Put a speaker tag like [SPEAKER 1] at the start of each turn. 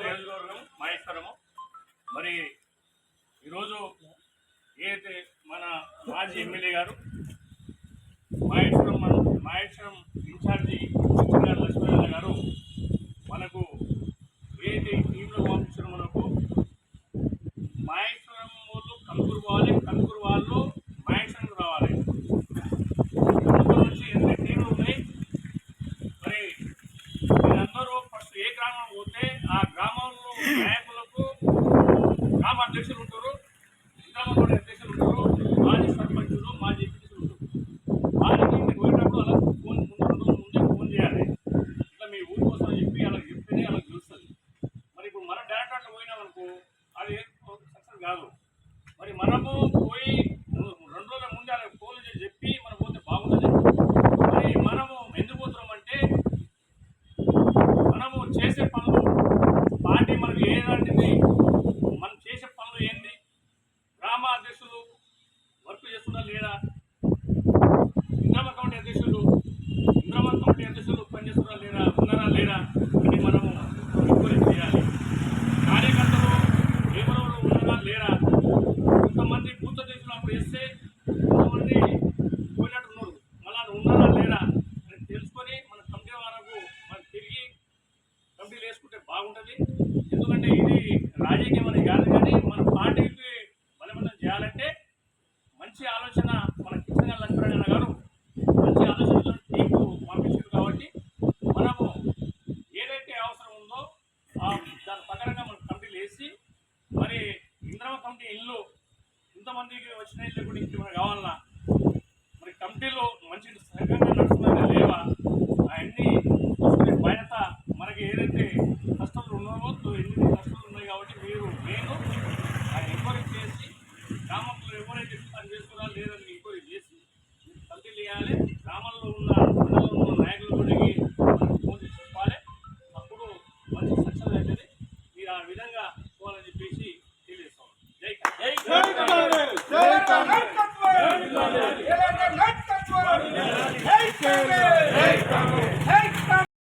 [SPEAKER 1] నియోజకవర్గం మాయేశ్వరము. మరి ఈరోజు ఏదైతే మన మాజీ ఎమ్మెల్యే గారు మాయేశ్వరం ఇన్ఛార్జి లక్ష్మీనారాయణ గారు మనకు ఏదైతే టీంలో పంపించారు, మనకు మాయేశ్వరం వాళ్ళు కంకూరు పోవాలి, కంకూరు వాళ్ళు మాయేశ్వరంకు రావాలి. కంకూరు నుంచి 2 టీంలు ఉన్నాయి. మరి మీరందరూ ఫస్ట్ ఏ గ్రామం పోతే ఆ గ్రామంలో నాయకులకు గ్రామ అధ్యక్షులు ఉంటారు, గ్రామ అధ్యక్షులు ఉంటారు, మాజీ సర్పంచులు, మాజీ ఎంపీలు ఉంటారు. వారికి పోయేటప్పుడు అలా ఫోన్ ముందే ఫోన్ చేయాలి. ఇట్లా మీ ఊరి కోసం చెప్పి అలా చెప్తేనే అలా తెలుస్తుంది. మరి ఇప్పుడు మన డైరెక్ట్ అట్లా పోయినామనుకో అది సక్సెస్ కాదు. మరి మనము పోయి 2 రోజుల ముందే అలా ఫోన్ చేసి చెప్పి మనం పోతే బాగుంటుంది. మరి మనము ఎందుకు పోతున్నామంటే మనము చేసే పనులు పార్టీ మనకి ఏలాంటిది, మనం చేసే పనులు ఏంటి, గ్రామ అధ్యక్షులు వర్క్ చేస్తున్నారు లేదా, ఇంద్రమ్మ కమిటీ అధ్యక్షులు పనిచేస్తున్నారా లేదా, ఉన్నారా లేదా అని మనము ఎంక్వైరీ చేయాలి. కార్యకర్తలు ఎవరెవరు ఉన్నారా లేరా, కొంతమంది బూత్ అధ్యక్షులు అప్పుడు వేస్తే కొంతమంది పోయినట్టున్నారు, మళ్ళీ ఉన్నారా లేరా అని తెలుసుకొని మన కమిటీ వరకు మనం తిరిగి కమిటీలు వేసుకుంటే బాగుంటుంది. ఎందుకంటే ఇది రాజకీయం అని కాదు, కానీ మన పార్టీకి బలవంతం చేయాలంటే మంచి ఆలోచన మన కిషన్ లక్ష్మీనారాయణ గారు మంచి ఆలోచనతో టీంకు పంపించారు. కాబట్టి మనము ఏదైతే అవసరం ఉందో దాని ప్రకారంగా మనం కమిటీలు వేసి, మరి ఇంద్రమ్మ కమిటీ ఇల్లు ఇంతమందికి వచ్చిన ఇల్లు కూడా ఇంకేమైనా కావాలన్నా, మరి కమిటీలో మంచి సరిగ్గా నడుస్తున్నాయా లేవా అవన్నీ చూసుకునే బాధ్యత మనకి. ఏదైతే కష్టాలు ఉన్నామో 8 కష్టాలు ఉన్నాయి కాబట్టి మీరు నేను ఎంక్వైరీ చేసి గ్రామంలో ఎవరైతే